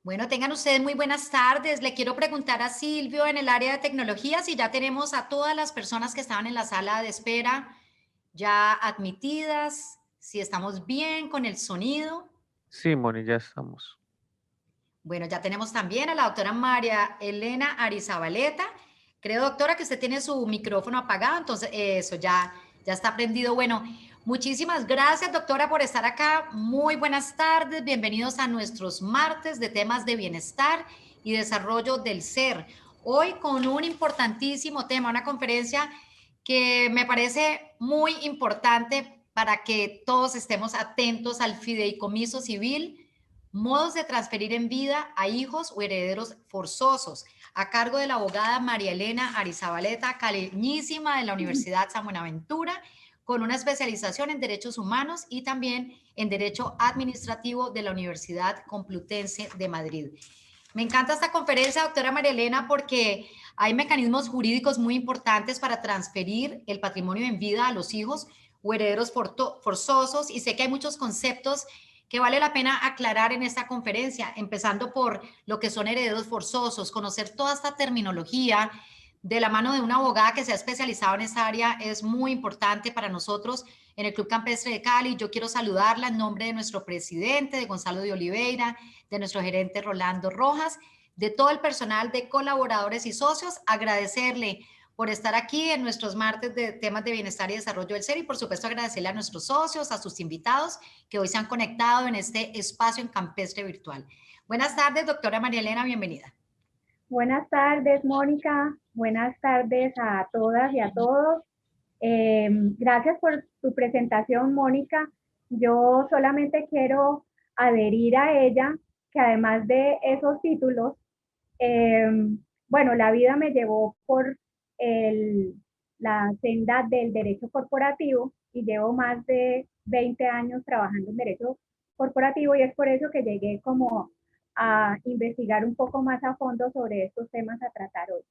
Bueno, tengan ustedes muy buenas tardes. Le quiero preguntar a Silvio en el área de tecnología si ya tenemos a todas las personas que estaban en la sala de espera ya admitidas, si estamos bien con el sonido. Sí, Moni, ya estamos. Bueno, ya tenemos también a la doctora María Elena Arizabaleta. Creo, doctora, que usted tiene su micrófono apagado, entonces eso ya está prendido. Bueno, muchísimas gracias, doctora, por estar acá. Muy buenas tardes, bienvenidos a nuestros martes de temas de bienestar y desarrollo del ser. Hoy con un importantísimo tema, una conferencia que me parece muy importante para que todos estemos atentos al fideicomiso civil, modos de transferir en vida a hijos o herederos forzosos, a cargo de la abogada María Elena Arizabaleta, caleñísima de la Universidad San Buenaventura, con una especialización en derechos humanos y también en derecho administrativo de la Universidad Complutense de Madrid. Me encanta esta conferencia, doctora María Elena, porque hay mecanismos jurídicos muy importantes para transferir el patrimonio en vida a los hijos o herederos forzosos, y sé que hay muchos conceptos que vale la pena aclarar en esta conferencia, empezando por lo que son herederos forzosos. Conocer toda esta terminología de la mano de una abogada que se ha especializado en esa área es muy importante para nosotros en el Club Campestre de Cali. Yo quiero saludarla en nombre de nuestro presidente, de Gonzalo de Oliveira, de nuestro gerente Rolando Rojas, de todo el personal de colaboradores y socios, agradecerle por estar aquí en nuestros martes de temas de bienestar y desarrollo del ser, y por supuesto agradecerle a nuestros socios, a sus invitados que hoy se han conectado en este espacio en Campestre Virtual. Buenas tardes, doctora María Elena, bienvenida. Buenas tardes, Mónica. Buenas tardes a todas y a todos. Gracias por tu presentación, Mónica. Yo solamente quiero adherir a ella, que además de esos títulos, eh, bueno, la vida me llevó por el- la senda del derecho corporativo y llevo más de 20 años trabajando en derecho corporativo, y es por eso que llegué como a investigar un poco más a fondo sobre estos temas a tratar hoy.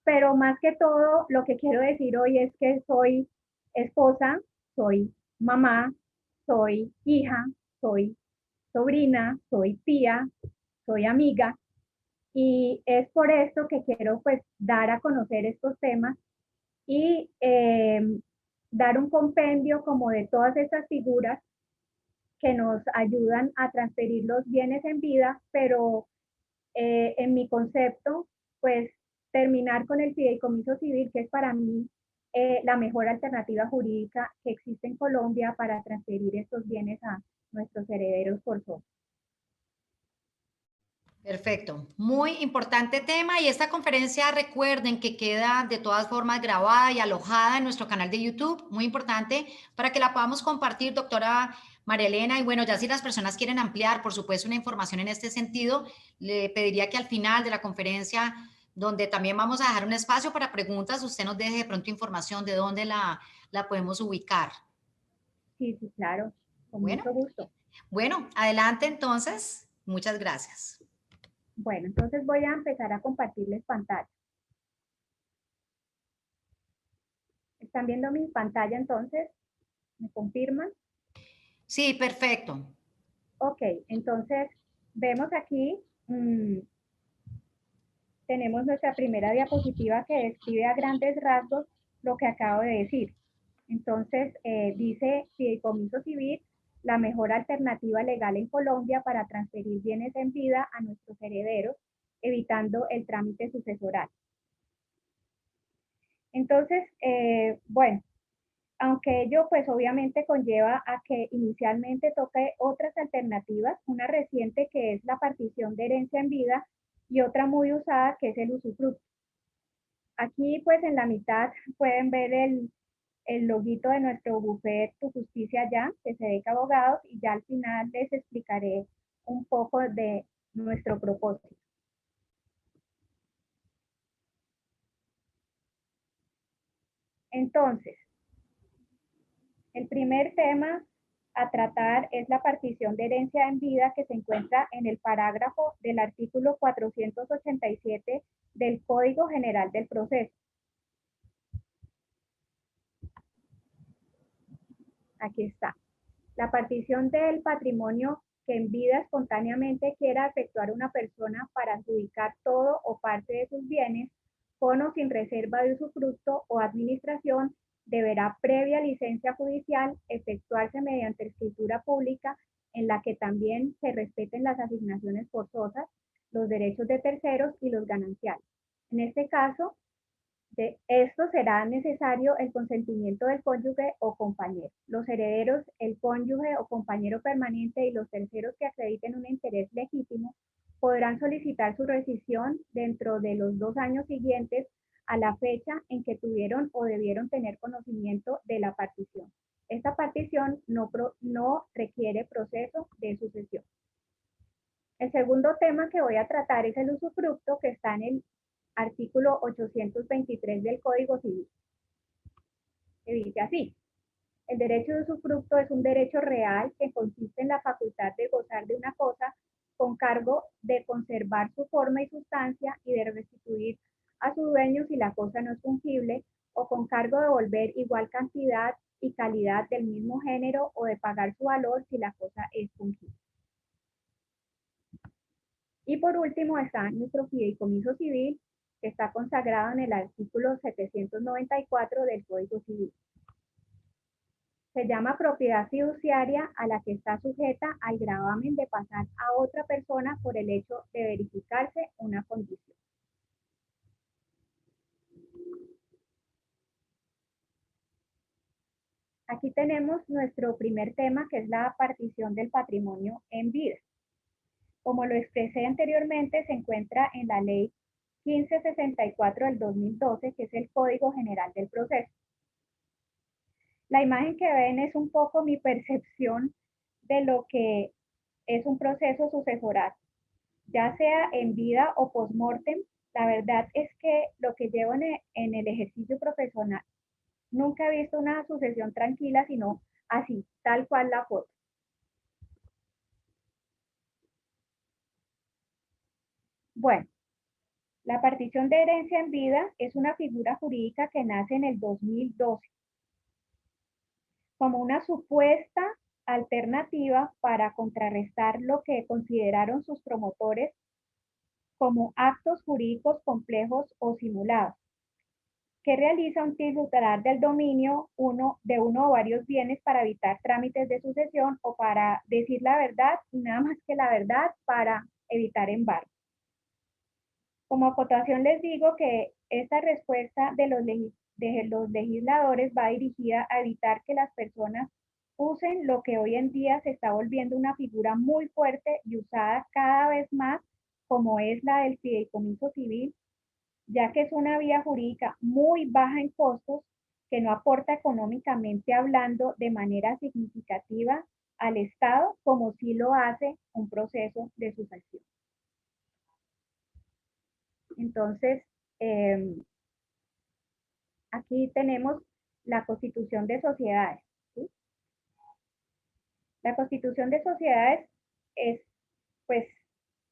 Pero más que todo, lo que quiero decir hoy es que soy esposa, soy mamá, soy hija, soy sobrina, soy tía, soy amiga, y es por esto que quiero pues dar a conocer estos temas y dar un compendio como de todas estas figuras que nos ayudan a transferir los bienes en vida, pero en mi concepto, pues terminar con el fideicomiso civil, que es para mí la mejor alternativa jurídica que existe en Colombia para transferir estos bienes a nuestros herederos forzosos. Perfecto, muy importante tema, y esta conferencia recuerden que queda de todas formas grabada y alojada en nuestro canal de YouTube, muy importante para que la podamos compartir, doctora María Elena. Y bueno, ya si las personas quieren ampliar, por supuesto, una información en este sentido, le pediría que al final de la conferencia, donde también vamos a dejar un espacio para preguntas, usted nos deje de pronto información de dónde la podemos ubicar. Sí, sí, claro, con Bueno, mucho gusto. bueno, adelante entonces, muchas gracias. Bueno, entonces voy a empezar a compartirles pantalla. ¿Están viendo mi pantalla entonces? ¿Me confirman? Sí, perfecto. Ok, entonces vemos aquí, tenemos nuestra primera diapositiva que describe a grandes rasgos lo que acabo de decir. Entonces, dice fideicomiso civil, la mejor alternativa legal en Colombia para transferir bienes en vida a nuestros herederos, evitando el trámite sucesoral. Entonces, bueno, aunque ello pues obviamente conlleva a que inicialmente toque otras alternativas, una reciente que es la partición de herencia en vida y otra muy usada que es el usufructo. Aquí pues en la mitad pueden ver el loguito de nuestro bufet Tu Justicia Ya, que se dedica a abogados, y ya al final les explicaré un poco de nuestro propósito. Entonces, el primer tema a tratar es la partición de herencia en vida, que se encuentra en el parágrafo del artículo 487 del Código General del Proceso. Aquí está. La partición del patrimonio que en vida espontáneamente quiera efectuar una persona para adjudicar todo o parte de sus bienes, con o sin reserva de usufructo o administración, deberá, previa licencia judicial, efectuarse mediante escritura pública en la que también se respeten las asignaciones forzosas, los derechos de terceros y los gananciales. En este caso, de esto será necesario el consentimiento del cónyuge o compañero. Los herederos, el cónyuge o compañero permanente y los terceros que acrediten un interés legítimo podrán solicitar su rescisión dentro de los 2 años siguientes a la fecha en que tuvieron o debieron tener conocimiento de la partición. Esta partición no requiere proceso de sucesión. El segundo tema que voy a tratar es el usufructo, que está en el artículo 823 del Código Civil, que dice así: el derecho de usufructo es un derecho real que consiste en la facultad de gozar de una cosa con cargo de conservar su forma y sustancia y de restituir a su dueño si la cosa no es fungible, o con cargo de volver igual cantidad y calidad del mismo género o de pagar su valor si la cosa es fungible. Y por último está nuestro fideicomiso civil, que está consagrado en el artículo 794 del Código Civil. Se llama propiedad fiduciaria a la que está sujeta al gravamen de pasar a otra persona por el hecho de verificarse una condición. Aquí tenemos nuestro primer tema, que es la partición del patrimonio en vida. Como lo expresé anteriormente, se encuentra en la Ley 1564 del 2012, que es el Código General del Proceso. La imagen que ven es un poco mi percepción de lo que es un proceso sucesoral, ya sea en vida o post-mortem. La verdad es que lo que llevo en el ejercicio profesional, nunca he visto una sucesión tranquila, sino así, tal cual la foto. Bueno, la partición de herencia en vida es una figura jurídica que nace en el 2012 como una supuesta alternativa para contrarrestar lo que consideraron sus promotores como actos jurídicos complejos o simulados, que realiza un titular del dominio de uno o varios bienes para evitar trámites de sucesión o para decir la verdad y nada más que la verdad para evitar embargo. Como acotación les digo que esta respuesta de los legisladores va dirigida a evitar que las personas usen lo que hoy en día se está volviendo una figura muy fuerte y usada cada vez más, como es la del fideicomiso civil, ya que es una vía jurídica muy baja en costos, que no aporta económicamente hablando de manera significativa al Estado, como sí lo hace un proceso de sucesión. Entonces, aquí tenemos la Constitución de Sociedades, ¿sí? La Constitución de Sociedades es, pues,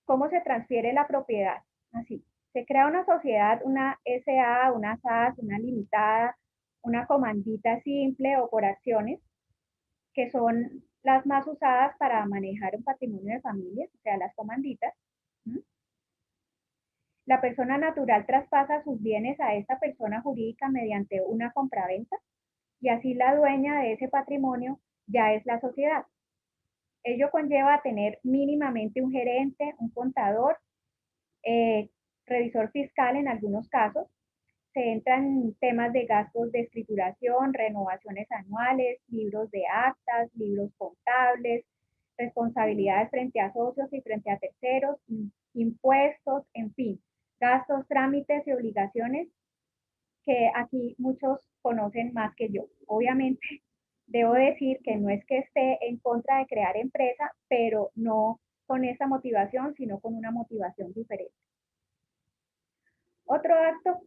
cómo se transfiere la propiedad. Así, se crea una sociedad, una SA, una SAS, una limitada, una comandita simple o por acciones, que son las más usadas para manejar un patrimonio de familias, o sea, las comanditas. La persona natural traspasa sus bienes a esta persona jurídica mediante una compraventa y así la dueña de ese patrimonio ya es la sociedad. Ello conlleva a tener mínimamente un gerente, un contador, revisor fiscal en algunos casos. Se entran temas de gastos de escrituración, renovaciones anuales, libros de actas, libros contables, responsabilidades frente a socios y frente a terceros, impuestos, en fin, gastos, trámites y obligaciones que aquí muchos conocen más que yo. Obviamente, debo decir que no es que esté en contra de crear empresa, pero no con esa motivación, sino con una motivación diferente. Otro acto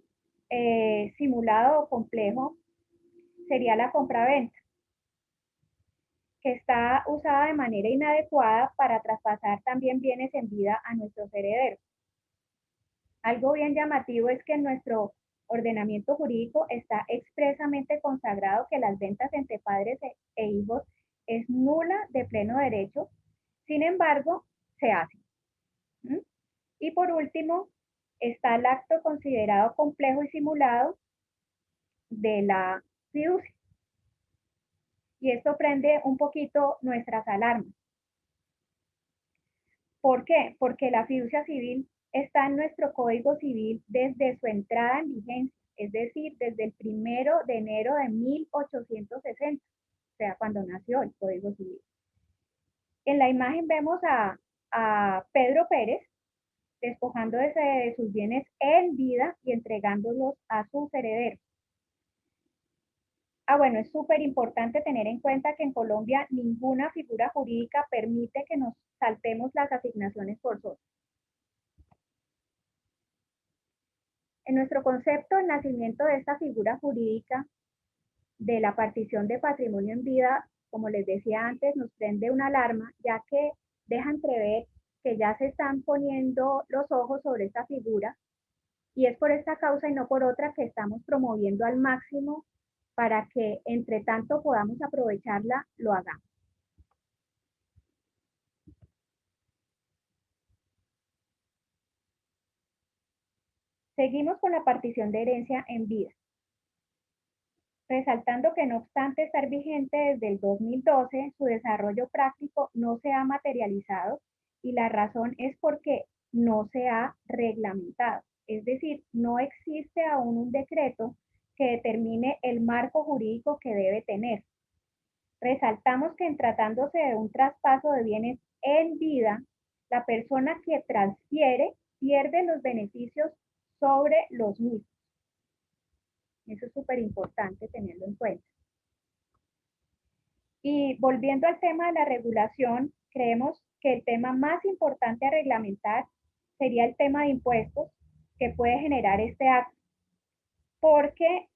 simulado o complejo sería la compraventa, que está usada de manera inadecuada para traspasar también bienes en vida a nuestros herederos. Algo bien llamativo es que en nuestro ordenamiento jurídico está expresamente consagrado que las ventas entre padres e hijos es nula de pleno derecho, Sin embargo, se hace. ¿Mm? Y por último, está el acto considerado complejo y simulado de la fiducia. Y esto prende un poquito nuestras alarmas. ¿Por qué? Porque la fiducia civil está en nuestro Código Civil desde su entrada en vigencia, es decir, desde el 1 de enero de 1860, o sea, cuando nació el Código Civil. En la imagen vemos a Pedro Pérez despojándose de sus bienes en vida y entregándolos a sus herederos. Bueno, es súper importante tener en cuenta que en Colombia ninguna figura jurídica permite que nos saltemos las asignaciones forzosas. En nuestro concepto, el nacimiento de esta figura jurídica de la partición de patrimonio en vida, como les decía antes, nos prende una alarma, ya que deja entrever que ya se están poniendo los ojos sobre esta figura, y es por esta causa y no por otra que estamos promoviendo al máximo para que entre tanto podamos aprovecharla, lo hagamos. Seguimos con la partición de herencia en vida, resaltando que no obstante estar vigente desde el 2012, su desarrollo práctico no se ha materializado y la razón es porque no se ha reglamentado. Es decir, no existe aún un decreto que determine el marco jurídico que debe tener. Resaltamos que en tratándose de un traspaso de bienes en vida, la persona que transfiere pierde los beneficios sobre los mismos. Eso es súper importante tenerlo en cuenta. Y volviendo al tema de la regulación, creemos que el tema más importante a reglamentar sería el tema de impuestos que puede generar este acto, porque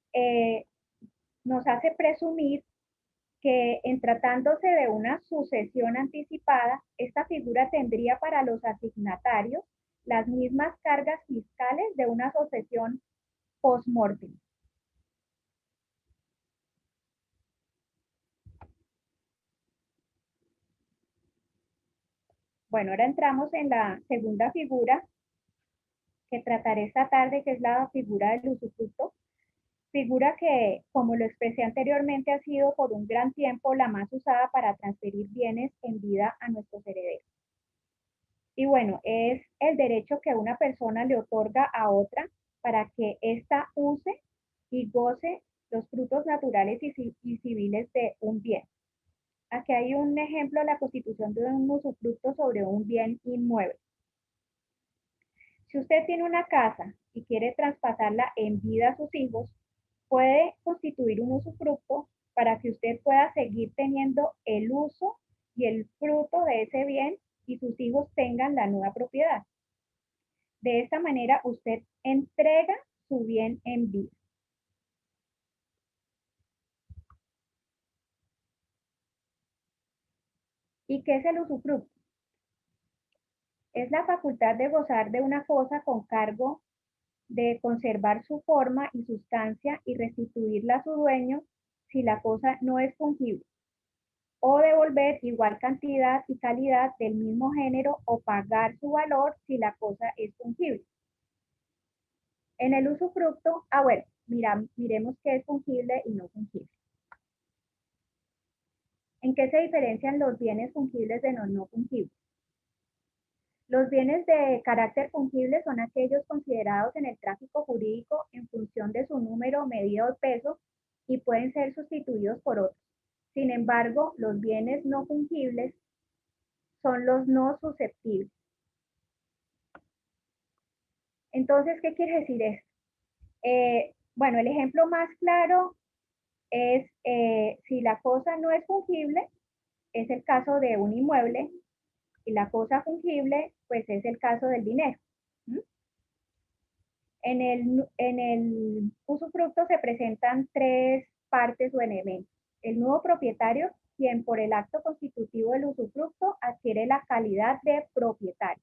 nos hace presumir que en tratándose de una sucesión anticipada, esta figura tendría para los asignatarios las mismas cargas fiscales de una sucesión post-mortem. Bueno, ahora entramos en la segunda figura que trataré esta tarde, que es la figura del usufructo. Figura que, como lo expresé anteriormente, ha sido por un gran tiempo la más usada para transferir bienes en vida a nuestros herederos. Y bueno, es el derecho que una persona le otorga a otra para que ésta use y goce los frutos naturales y civiles de un bien. Aquí hay un ejemplo de la constitución de un usufructo sobre un bien inmueble. Si usted tiene una casa y quiere traspasarla en vida a sus hijos, puede constituir un usufructo para que usted pueda seguir teniendo el uso y el fruto de ese bien y sus hijos tengan la nueva propiedad. De esta manera, usted entrega su bien en vida. ¿Y qué es el usufructo? Es la facultad de gozar de una cosa con cargo de conservar su forma y sustancia y restituirla a su dueño si la cosa no es fungible, o devolver igual cantidad y calidad del mismo género o pagar su valor si la cosa es fungible. En el usufructo, bueno, miremos qué es fungible y no fungible. ¿En qué se diferencian los bienes fungibles de los no fungibles? Los bienes de carácter fungible son aquellos considerados en el tráfico jurídico en función de su número, medida o peso y pueden ser sustituidos por otros. Sin embargo, los bienes no fungibles son los no susceptibles. Entonces, ¿qué quiere decir esto? Bueno, el ejemplo más claro es si la cosa no es fungible, es el caso de un inmueble, y la cosa fungible, pues es el caso del dinero. ¿Mm? En el usufructo se presentan tres partes o elementos. El nuevo propietario, quien por el acto constitutivo del usufructo adquiere la calidad de propietario.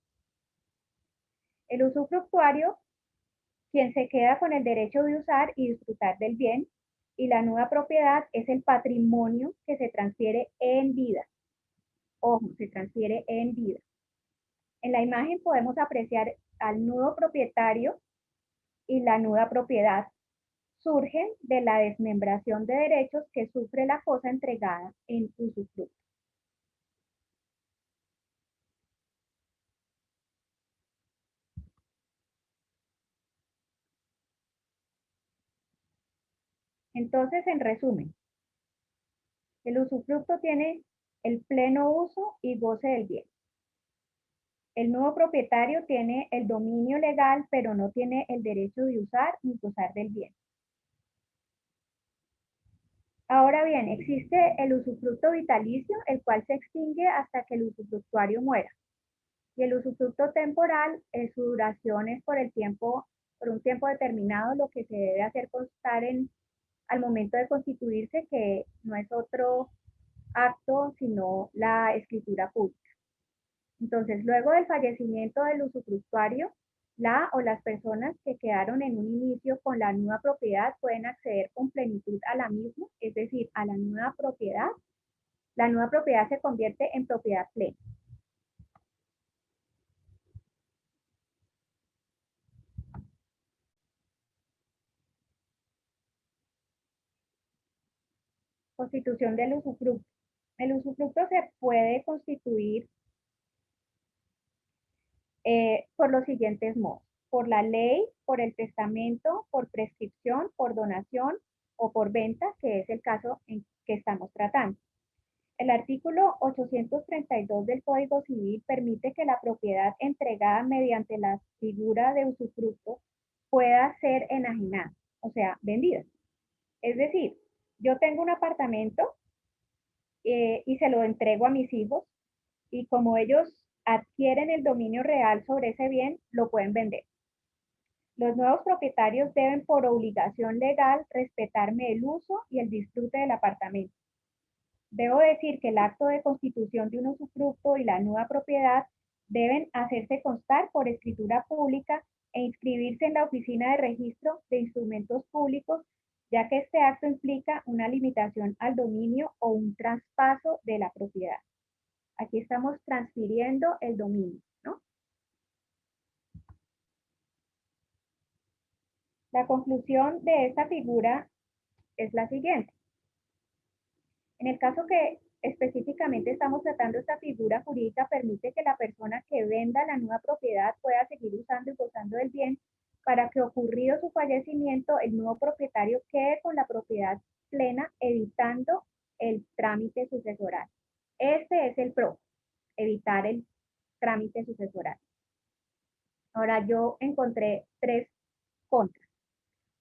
El usufructuario, quien se queda con el derecho de usar y disfrutar del bien, y la nueva propiedad es el patrimonio que se transfiere en vida. Ojo, se transfiere en vida. En la imagen podemos apreciar al nudo propietario y la nuda propiedad. Surgen de la desmembración de derechos que sufre la cosa entregada en usufructo. Entonces, en resumen, el usufructo tiene el pleno uso y goce del bien. El nuevo propietario tiene el dominio legal, pero no tiene el derecho de usar ni gozar del bien. Ahora bien, existe el usufructo vitalicio, el cual se extingue hasta que el usufructuario muera. Y el usufructo temporal, su duración es por un tiempo determinado, lo que se debe hacer constar al momento de constituirse, que no es otro acto, sino la escritura pública. Entonces, luego del fallecimiento del usufructuario, la o las personas que quedaron en un inicio con la nueva propiedad pueden acceder con plenitud a la misma, es decir, a la nueva propiedad. La nueva propiedad se convierte en propiedad plena. Constitución del usufructo. El usufructo se puede constituir por los siguientes modos: por la ley, por el testamento, por prescripción, por donación o por venta, que es el caso en que estamos tratando. El artículo 832 del Código Civil permite que la propiedad entregada mediante la figura de usufructo pueda ser enajenada, o sea, vendida. Es decir, yo tengo un apartamento y se lo entrego a mis hijos, y como ellos adquieren el dominio real sobre ese bien, lo pueden vender. Los nuevos propietarios deben, por obligación legal, respetarme el uso y el disfrute del apartamento. Debo decir que el acto de constitución de un usufructo y la nueva propiedad deben hacerse constar por escritura pública e inscribirse en la Oficina de Registro de Instrumentos Públicos, ya que este acto implica una limitación al dominio o un traspaso de la propiedad. Aquí estamos transfiriendo el dominio, ¿no? La conclusión de esta figura es la siguiente. En el caso que específicamente estamos tratando, esta figura jurídica permite que la persona que venda la nueva propiedad pueda seguir usando y gozando del bien, para que, ocurrido su fallecimiento, el nuevo propietario quede con la propiedad plena, evitando el trámite sucesoral. Este es el pro, evitar el trámite sucesoral. Ahora, yo encontré 3 contras.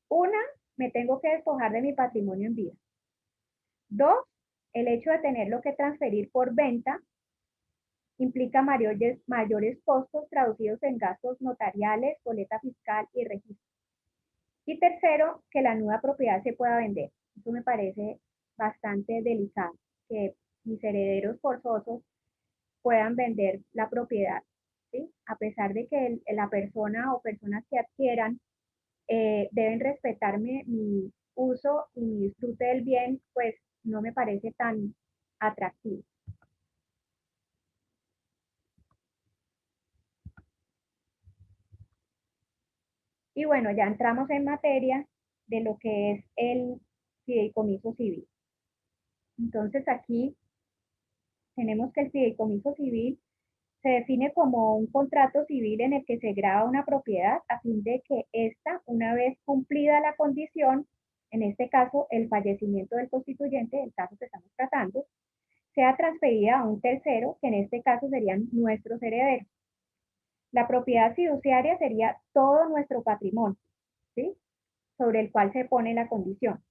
Una, me tengo que despojar de mi patrimonio en vida. 2, el hecho de tenerlo que transferir por venta implica mayores costos traducidos en gastos notariales, boleta fiscal y registro. Y tercero, que la nueva propiedad se pueda vender. Eso me parece bastante delicado, que mis herederos forzosos puedan vender la propiedad, ¿sí? A pesar de que la persona o personas que adquieran deben respetarme mi uso y mi disfrute del bien, pues no me parece tan atractivo. Y bueno, ya entramos en materia de lo que es el fideicomiso civil. Entonces aquí tenemos que el fideicomiso civil se define como un contrato civil en el que se grava una propiedad a fin de que ésta, una vez cumplida la condición, en este caso el fallecimiento del constituyente, el caso que estamos tratando, sea transferida a un tercero, que en este caso serían nuestros herederos. La propiedad fiduciaria sería todo nuestro patrimonio, ¿sí?, sobre el cual se pone la condición.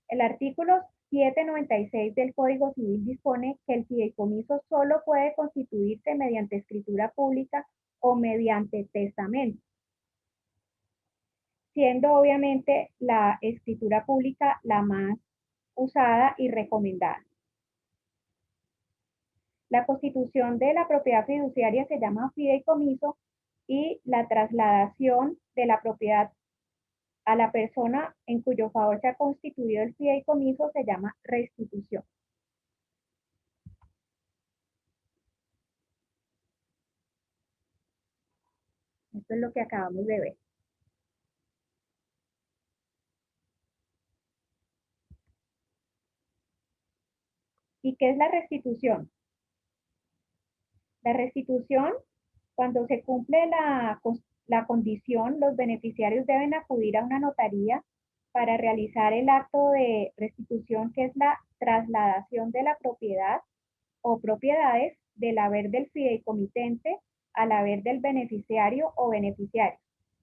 El artículo 796 del Código Civil dispone que el fideicomiso solo puede constituirse mediante escritura pública o mediante testamento, siendo obviamente la escritura pública la más usada y recomendada. La constitución de la propiedad fiduciaria se llama fideicomiso, y la trasladación de la propiedad a la persona en cuyo favor se ha constituido el fideicomiso se llama restitución. Esto es lo que acabamos de ver. ¿Y qué es la restitución? La restitución, cuando se cumple la condición, los beneficiarios deben acudir a una notaría para realizar el acto de restitución, que es la trasladación de la propiedad o propiedades del haber del fideicomitente al haber del beneficiario o beneficiario.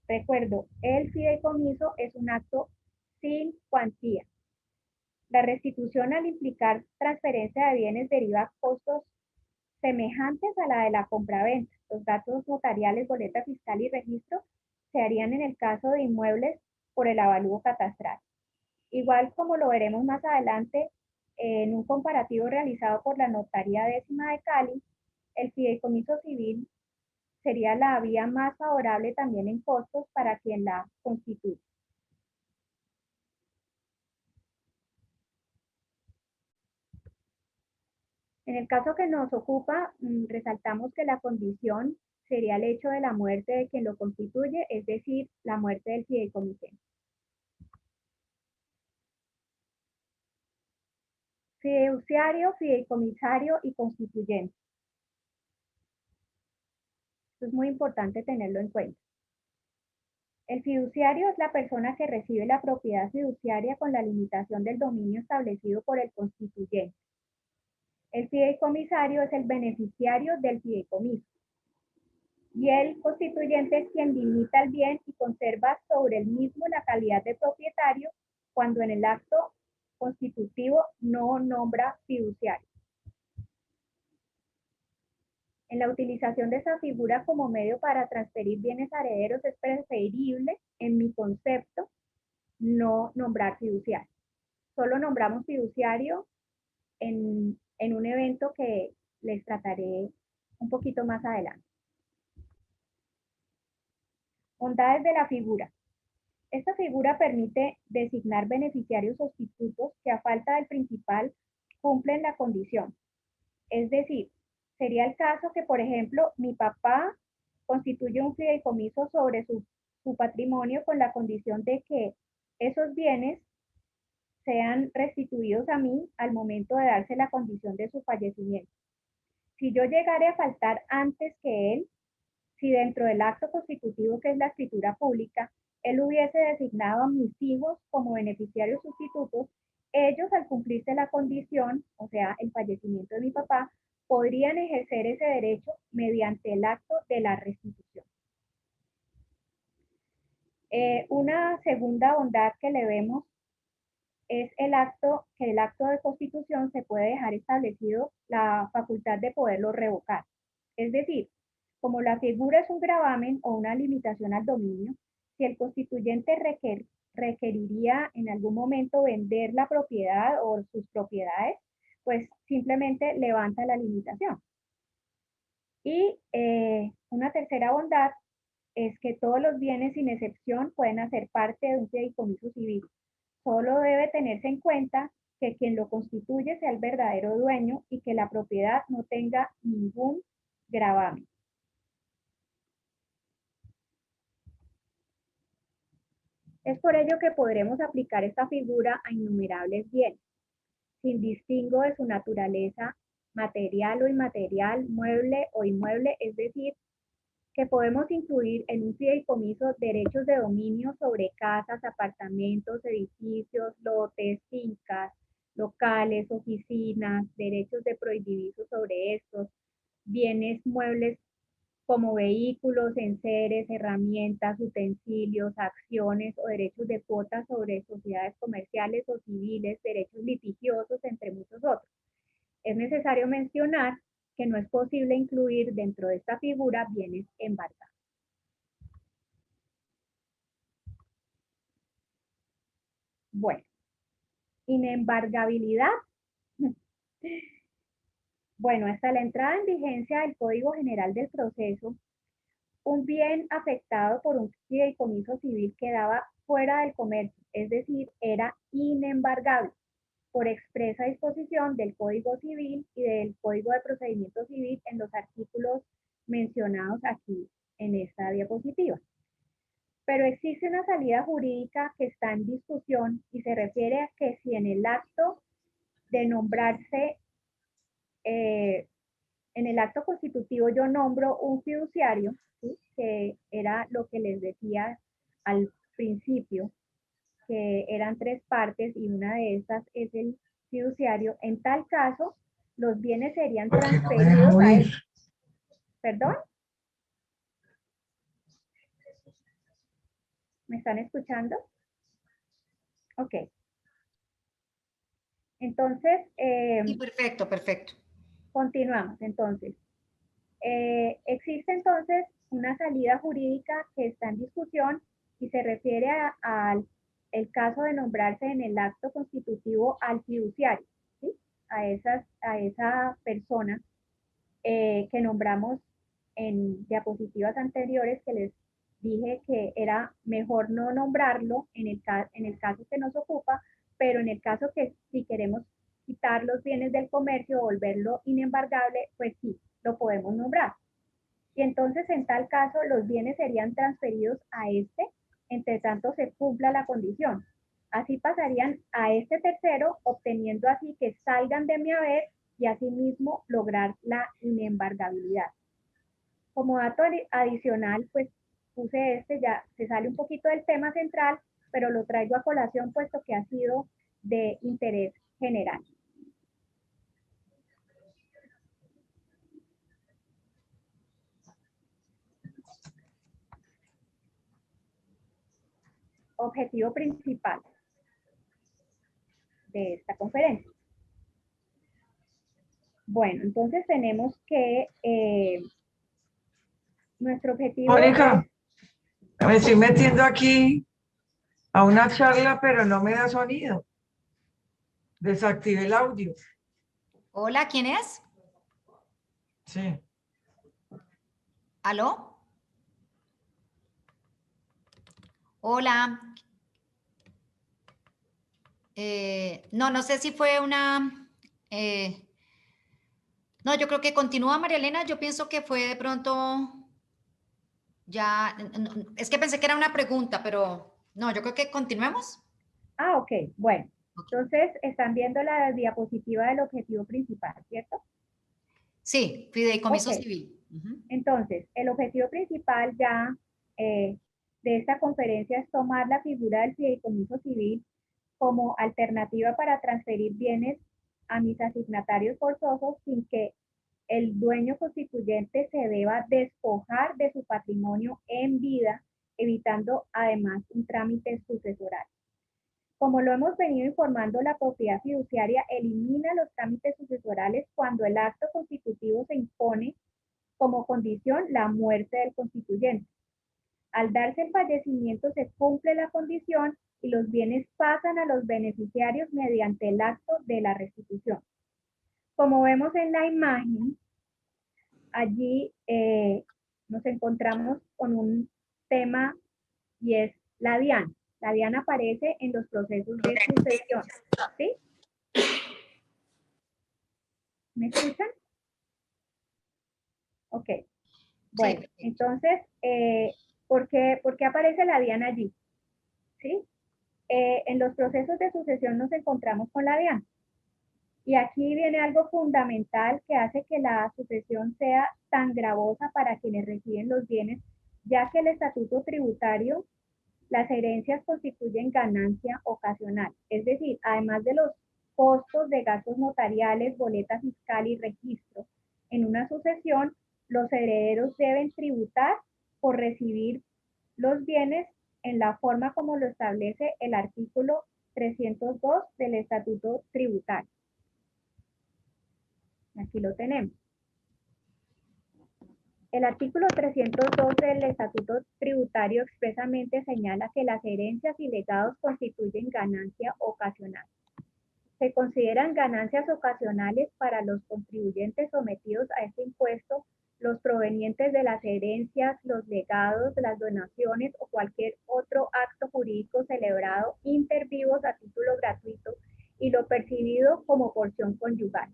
Recuerdo, el fideicomiso es un acto sin cuantía. La restitución, al implicar transferencia de bienes, deriva costos semejantes a la de la compraventa. Los datos notariales, boleta fiscal y registro se harían en el caso de inmuebles por el avalúo catastral. Igual como lo veremos más adelante en un comparativo realizado por la Notaría Décima de Cali, el fideicomiso civil sería la vía más favorable también en costos para quien la constituye. En el caso que nos ocupa, resaltamos que la condición sería el hecho de la muerte de quien lo constituye, es decir, la muerte del fideicomitente. Fiduciario, fideicomisario y constituyente. Esto es muy importante tenerlo en cuenta. El fiduciario es la persona que recibe la propiedad fiduciaria con la limitación del dominio establecido por el constituyente. El fideicomisario es el beneficiario del fideicomiso. Y el constituyente es quien limita el bien y conserva sobre el mismo la calidad de propietario cuando en el acto constitutivo no nombra fiduciario. En la utilización de esa figura como medio para transferir bienes a herederos es preferible, en mi concepto, no nombrar fiduciario. Solo nombramos fiduciario en un evento que les trataré un poquito más adelante. Bondades de la figura. Esta figura permite designar beneficiarios sustitutos que a falta del principal cumplen la condición. Es decir, sería el caso que, por ejemplo, mi papá constituye un fideicomiso sobre su patrimonio con la condición de que esos bienes sean restituidos a mí al momento de darse la condición de su fallecimiento. Si yo llegare a faltar antes que él, si dentro del acto constitutivo, que es la escritura pública, él hubiese designado a mis hijos como beneficiarios sustitutos, ellos, al cumplirse la condición, o sea, el fallecimiento de mi papá, podrían ejercer ese derecho mediante el acto de la restitución. Una segunda bondad que le vemos es que el acto de constitución se puede dejar establecido la facultad de poderlo revocar. Es decir, como la figura es un gravamen o una limitación al dominio, si el constituyente requeriría en algún momento vender la propiedad o sus propiedades, pues simplemente levanta la limitación. Y una tercera bondad es que todos los bienes sin excepción pueden hacer parte de un fideicomiso civil. Solo debe tenerse en cuenta que quien lo constituye sea el verdadero dueño y que la propiedad no tenga ningún gravamen. Es por ello que podremos aplicar esta figura a innumerables bienes, sin distingo de su naturaleza material o inmaterial, mueble o inmueble, es decir, que podemos incluir en un fideicomiso derechos de dominio sobre casas, apartamentos, edificios, lotes, fincas, locales, oficinas, derechos de prohibidizo sobre estos, bienes muebles como vehículos, enseres, herramientas, utensilios, acciones o derechos de cuotas sobre sociedades comerciales o civiles, derechos litigiosos, entre muchos otros. Es necesario mencionar que no es posible incluir dentro de esta figura bienes embargados. Bueno, inembargabilidad. Bueno, hasta la entrada en vigencia del Código General del Proceso, un bien afectado por un fideicomiso civil quedaba fuera del comercio, es decir, era inembargable por expresa disposición del Código Civil y del Código de Procedimiento Civil en los artículos mencionados aquí en esta diapositiva. Pero existe una salida jurídica que está en discusión y se refiere a que si en el acto de nombrarse, en el acto constitutivo yo nombro un fiduciario, ¿sí? Que era lo que les decía al principio, que eran 3 partes y una de estas es el fiduciario. En tal caso, los bienes serían transferidos a él. ¿Perdón? ¿Me están escuchando? Ok. Entonces, Sí, perfecto, perfecto. continuamos. Entonces, existe entonces una salida jurídica que está en discusión y se refiere al el caso de nombrarse en el acto constitutivo al fiduciario, ¿sí? A esa persona que nombramos en diapositivas anteriores, que les dije que era mejor no nombrarlo en el caso que nos ocupa, pero en el caso que si queremos quitar los bienes del comercio o volverlo inembargable, pues sí, lo podemos nombrar. Y entonces en tal caso los bienes serían transferidos a este, entre tanto se cumpla la condición. Así pasarían a este tercero, obteniendo así que salgan de mi haber y asimismo lograr la inembargabilidad. Como dato adicional, pues puse ya se sale un poquito del tema central, pero lo traigo a colación puesto que ha sido de interés general. Objetivo principal de esta conferencia. Bueno, entonces tenemos que nuestro objetivo Mónica, es... me estoy metiendo aquí a una charla, pero no me da sonido. Desactivé el audio. Hola, ¿quién es? Sí. ¿Aló? Hola. No sé si fue una... no, yo creo que continúa María Elena. Yo pienso que fue de pronto ya... es que pensé que era una pregunta, pero no, yo creo que continuemos. Ah, ok, bueno. Ok. Entonces están viendo la diapositiva del objetivo principal, ¿cierto? Sí, fideicomiso Ok, civil. Ujú. entonces el objetivo principal ya de esta conferencia es tomar la figura del fideicomiso civil como alternativa para transferir bienes a mis asignatarios forzosos sin que el dueño constituyente se deba despojar de su patrimonio en vida, evitando además un trámite sucesoral. Como lo hemos venido informando, la propiedad fiduciaria elimina los trámites sucesorales cuando el acto constitutivo se impone como condición la muerte del constituyente. Al darse el fallecimiento se cumple la condición y los bienes pasan a los beneficiarios mediante el acto de la restitución. Como vemos en la imagen, allí nos encontramos con un tema y es la DIAN. La DIAN aparece en los procesos de sucesión. ¿Sí? ¿Me escuchan? Ok. Bueno, Sí. entonces, ¿por qué aparece la DIAN allí? ¿Sí? En los procesos de sucesión nos encontramos con la DIAN. Y aquí viene algo fundamental que hace que la sucesión sea tan gravosa para quienes reciben los bienes, ya que el estatuto tributario, las herencias constituyen ganancia ocasional. Es decir, además de los costos de gastos notariales, boleta fiscal y registro, en una sucesión, los herederos deben tributar por recibir los bienes en la forma como lo establece el artículo 302 del Estatuto Tributario. Aquí lo tenemos. El artículo 302 del Estatuto Tributario expresamente señala que las herencias y legados constituyen ganancia ocasional. Se consideran ganancias ocasionales para los contribuyentes sometidos a este impuesto los provenientes de las herencias, los legados, las donaciones o cualquier otro acto jurídico celebrado inter vivos a título gratuito y lo percibido como porción conyugal.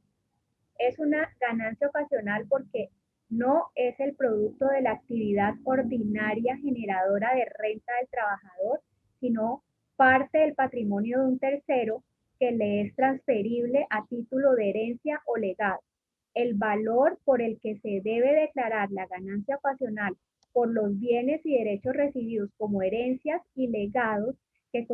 Es una ganancia ocasional porque no es el producto de la actividad ordinaria generadora de renta del trabajador, sino parte del patrimonio de un tercero que le es transferible a título de herencia o legado. El valor por el que se debe declarar la ganancia ocasional por los bienes y derechos recibidos como herencias y legados que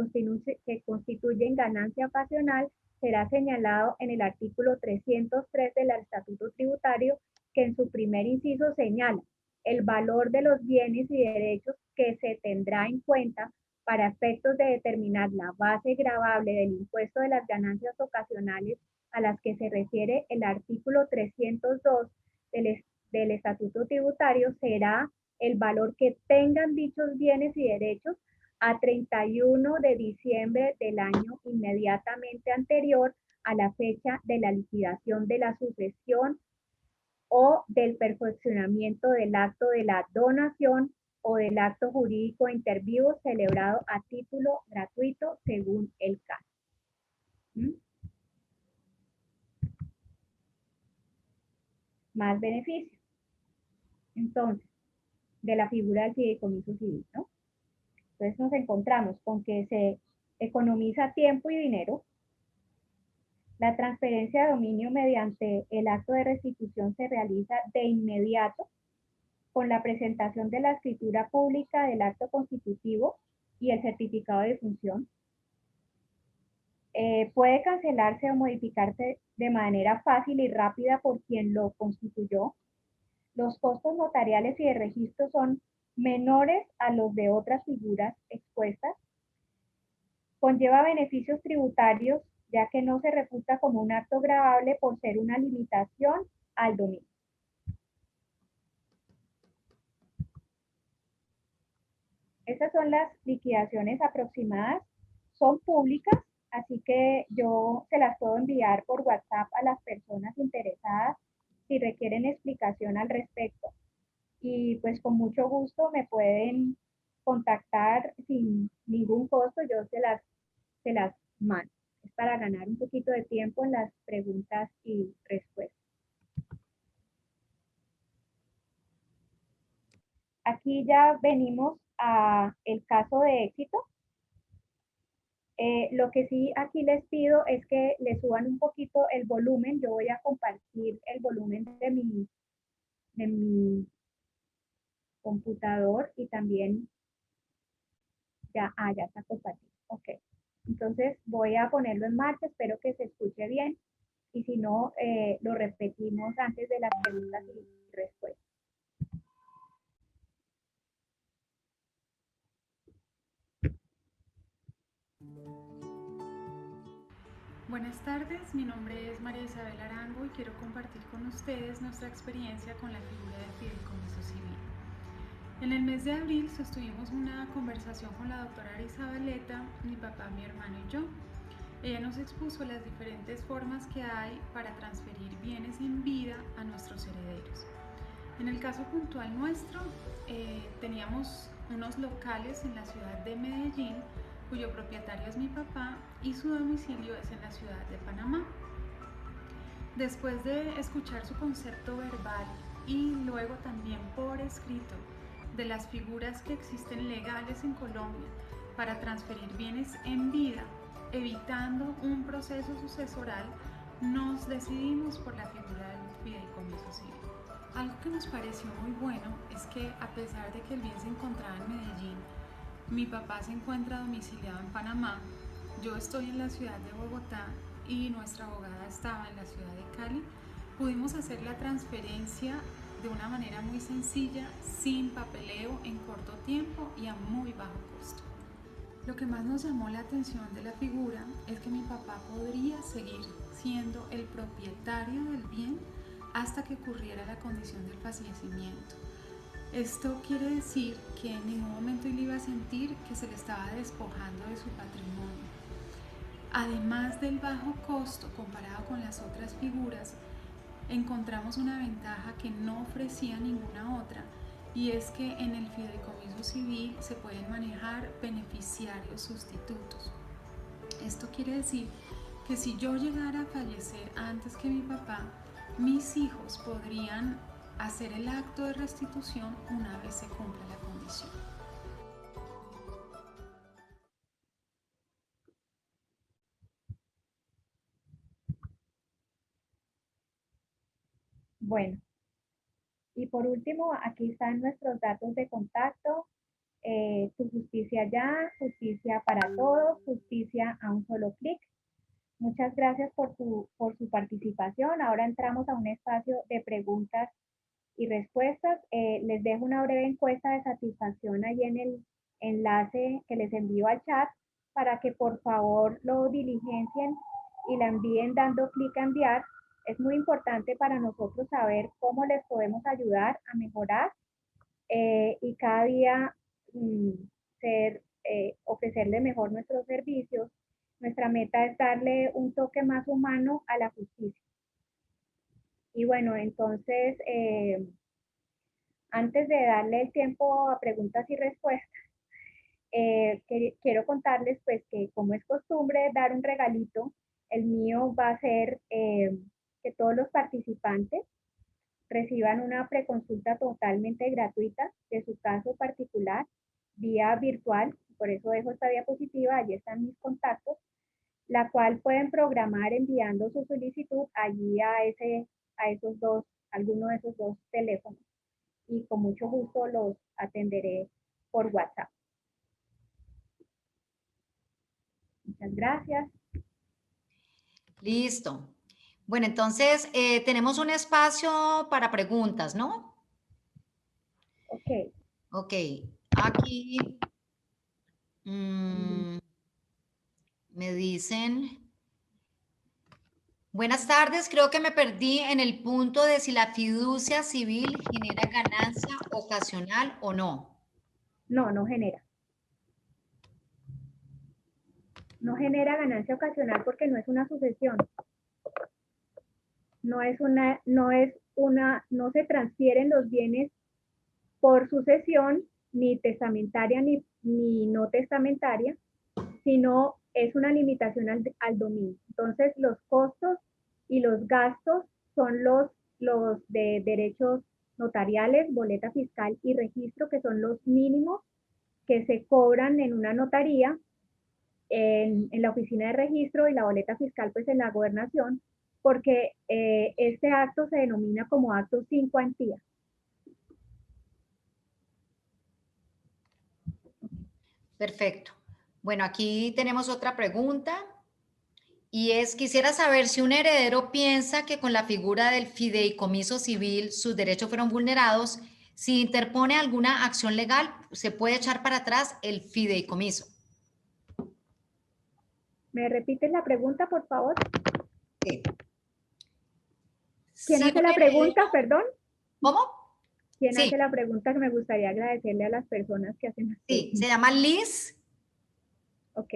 constituyen ganancia ocasional será señalado en el artículo 303 del Estatuto Tributario, que en su primer inciso señala el valor de los bienes y derechos que se tendrá en cuenta para efectos de determinar la base gravable del impuesto de las ganancias ocasionales a las que se refiere el artículo 302 del Estatuto Tributario será el valor que tengan dichos bienes y derechos a 31 de diciembre del año inmediatamente anterior a la fecha de la liquidación de la sucesión o del perfeccionamiento del acto de la donación o del acto jurídico inter vivos celebrado a título gratuito según el caso. Más beneficios. Entonces, de la figura del fideicomiso civil, ¿no? Entonces nos encontramos con que se economiza tiempo y dinero. La transferencia de dominio mediante el acto de restitución se realiza de inmediato con la presentación de la escritura pública del acto constitutivo y el certificado de defunción. Puede cancelarse o modificarse de manera fácil y rápida por quien lo constituyó. Los costos notariales y de registro son menores a los de otras figuras expuestas. Conlleva beneficios tributarios, ya que no se reputa como un acto gravable por ser una limitación al dominio. Estas son las liquidaciones aproximadas, son públicas, así que yo se las puedo enviar por WhatsApp a las personas interesadas si requieren explicación al respecto. Y pues con mucho gusto me pueden contactar sin ningún costo, yo se las mando. Es para ganar un poquito de tiempo en las preguntas y respuestas. Aquí ya venimos a el caso de éxito. Lo que sí aquí les pido es que le suban un poquito el volumen. Yo voy a compartir el volumen de mi computador y también ya está compartido. Ok. Entonces voy a ponerlo en marcha, espero que se escuche bien y si no, lo repetimos antes de las preguntas y respuestas. Buenas tardes, mi nombre es María Isabel Arango y quiero compartir con ustedes nuestra experiencia con la figura del fideicomiso civil. En el mes de abril sostuvimos una conversación con la doctora Arizabaleta, mi papá, mi hermano y yo. Ella nos expuso las diferentes formas que hay para transferir bienes en vida a nuestros herederos. En el caso puntual nuestro, teníamos unos locales en la ciudad de Medellín, cuyo propietario es mi papá y su domicilio es en la ciudad de Panamá. Después de escuchar su concepto verbal y luego también por escrito de las figuras que existen legales en Colombia para transferir bienes en vida, evitando un proceso sucesoral, nos decidimos por la figura del fideicomiso civil. Algo que nos pareció muy bueno es que a pesar de que el bien se encontraba en Medellín, mi papá se encuentra domiciliado en Panamá, yo estoy en la ciudad de Bogotá y nuestra abogada estaba en la ciudad de Cali, pudimos hacer la transferencia de una manera muy sencilla, sin papeleo, en corto tiempo y a muy bajo costo. Lo que más nos llamó la atención de la figura es que mi papá podría seguir siendo el propietario del bien hasta que ocurriera la condición del fallecimiento. Esto quiere decir que en ningún momento él iba a sentir que se le estaba despojando de su patrimonio. Además del bajo costo comparado con las otras figuras, encontramos una ventaja que no ofrecía ninguna otra, y es que en el fideicomiso civil se pueden manejar beneficiarios sustitutos. Esto quiere decir que si yo llegara a fallecer antes que mi papá, mis hijos podrían hacer el acto de restitución una vez se cumpla la condición. Bueno, y por último, aquí están nuestros datos de contacto. Tu justicia ya, justicia para todos, justicia a un solo clic. Muchas gracias por su participación. Ahora entramos a un espacio de preguntas y respuestas. Les dejo una breve encuesta de satisfacción ahí en el enlace que les envío al chat para que por favor lo diligencien y la envíen dando clic a enviar. Es muy importante para nosotros saber cómo les podemos ayudar a mejorar y cada día ofrecerle mejor nuestros servicios. Nuestra meta es darle un toque más humano a la justicia. Y bueno, entonces, antes de darle el tiempo a preguntas y respuestas, quiero contarles pues que como es costumbre dar un regalito, el mío va a ser que todos los participantes reciban una preconsulta totalmente gratuita de su caso particular vía virtual, por eso dejo esta diapositiva, allí están mis contactos, la cual pueden programar enviando su solicitud allí alguno de esos dos teléfonos y con mucho gusto los atenderé por WhatsApp. Muchas gracias. Listo. Bueno, entonces tenemos un espacio para preguntas, ¿no? Ok. Ok. Aquí me dicen, buenas tardes, creo que me perdí en el punto de si la fiducia civil genera ganancia ocasional o no. No, no genera. No genera ganancia ocasional porque no es una sucesión. No se transfieren los bienes por sucesión, ni testamentaria ni no testamentaria, sino es una limitación al dominio. Entonces, los costos y los gastos son los de derechos notariales, boleta fiscal y registro, que son los mínimos que se cobran en una notaría, en la oficina de registro, y la boleta fiscal pues en la gobernación, porque este acto se denomina como acto sin cuantía. Perfecto. Bueno, aquí tenemos otra pregunta y es, quisiera saber si un heredero piensa que con la figura del fideicomiso civil sus derechos fueron vulnerados, si interpone alguna acción legal, se puede echar para atrás el fideicomiso. ¿Me repites la pregunta, por favor? Sí. ¿Quién Si hace un la heredero- pregunta, perdón? ¿Cómo? ¿Quién Sí, hace la pregunta? Que me gustaría agradecerle a las personas que hacen las sí, se preguntas. llama Liz. Ok.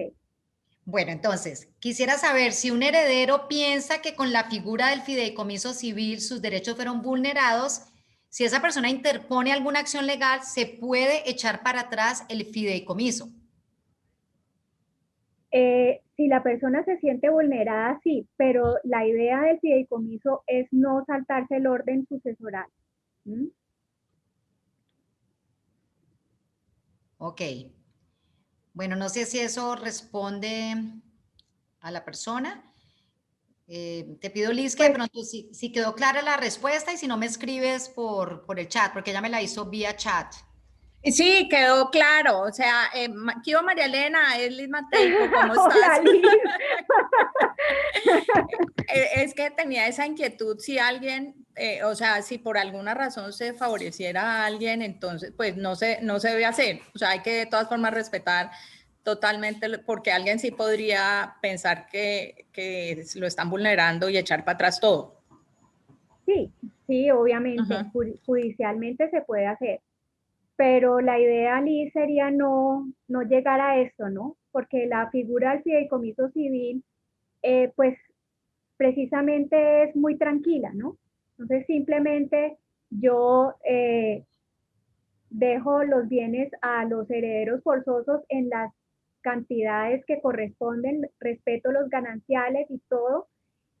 Bueno, entonces, quisiera saber si un heredero piensa que con la figura del fideicomiso civil sus derechos fueron vulnerados, si esa persona interpone alguna acción legal, se puede echar para atrás el fideicomiso. Si la persona se siente vulnerada, sí, pero la idea del fideicomiso es no saltarse el orden sucesoral. ¿Mm? Ok. Bueno, no sé si eso responde a la persona. Te pido, Liz, que de Pues pronto si quedó clara la respuesta y si no me escribes por el chat, porque ella me la hizo vía chat. Sí, quedó claro. O sea, Kio María Elena, es Liz Mateico, ¿cómo estás? hola, Liz. Es que tenía esa inquietud si alguien, o sea, si por alguna razón se favoreciera a alguien, entonces, pues no se debe hacer. O sea, hay que de todas formas respetar totalmente, porque alguien sí podría pensar que lo están vulnerando y echar para atrás todo. Sí, obviamente, judicialmente se puede hacer. Pero la idea, Liz, sería no llegar a esto, ¿no? Porque la figura del fideicomiso civil, pues precisamente es muy tranquila, ¿no? Entonces simplemente yo dejo los bienes a los herederos forzosos en las cantidades que corresponden, respeto los gananciales y todo,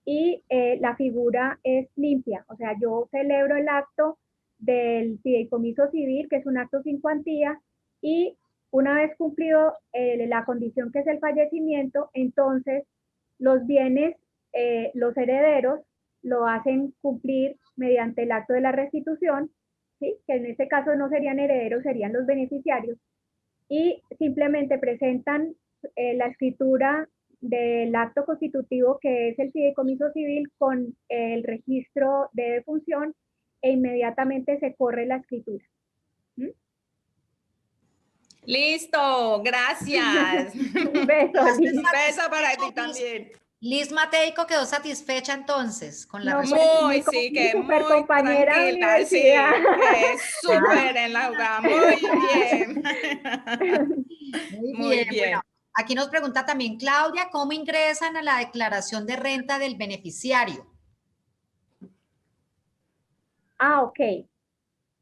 y la figura es limpia, o sea, yo celebro el acto del fideicomiso civil, que es un acto sin cuantía, y una vez cumplido la condición que es el fallecimiento, entonces los bienes, los herederos lo hacen cumplir mediante el acto de la restitución, ¿sí? Que en este caso no serían herederos, serían los beneficiarios, y simplemente presentan la escritura del acto constitutivo, que es el fideicomiso civil, con el registro de defunción, e inmediatamente se corre la escritura. ¿Mm? Listo, gracias. Un beso, Liz. Un beso para ti también. Liz Mateico quedó satisfecha entonces con la No, respuesta. pues, Muy, mi sí, que super muy compañera de tranquila, sí, universidad. que súper en la jugada, muy bien. Muy Muy bien. bien. Bueno, aquí nos pregunta también Claudia, ¿cómo ingresan a la declaración de renta del beneficiario? Ah, ok.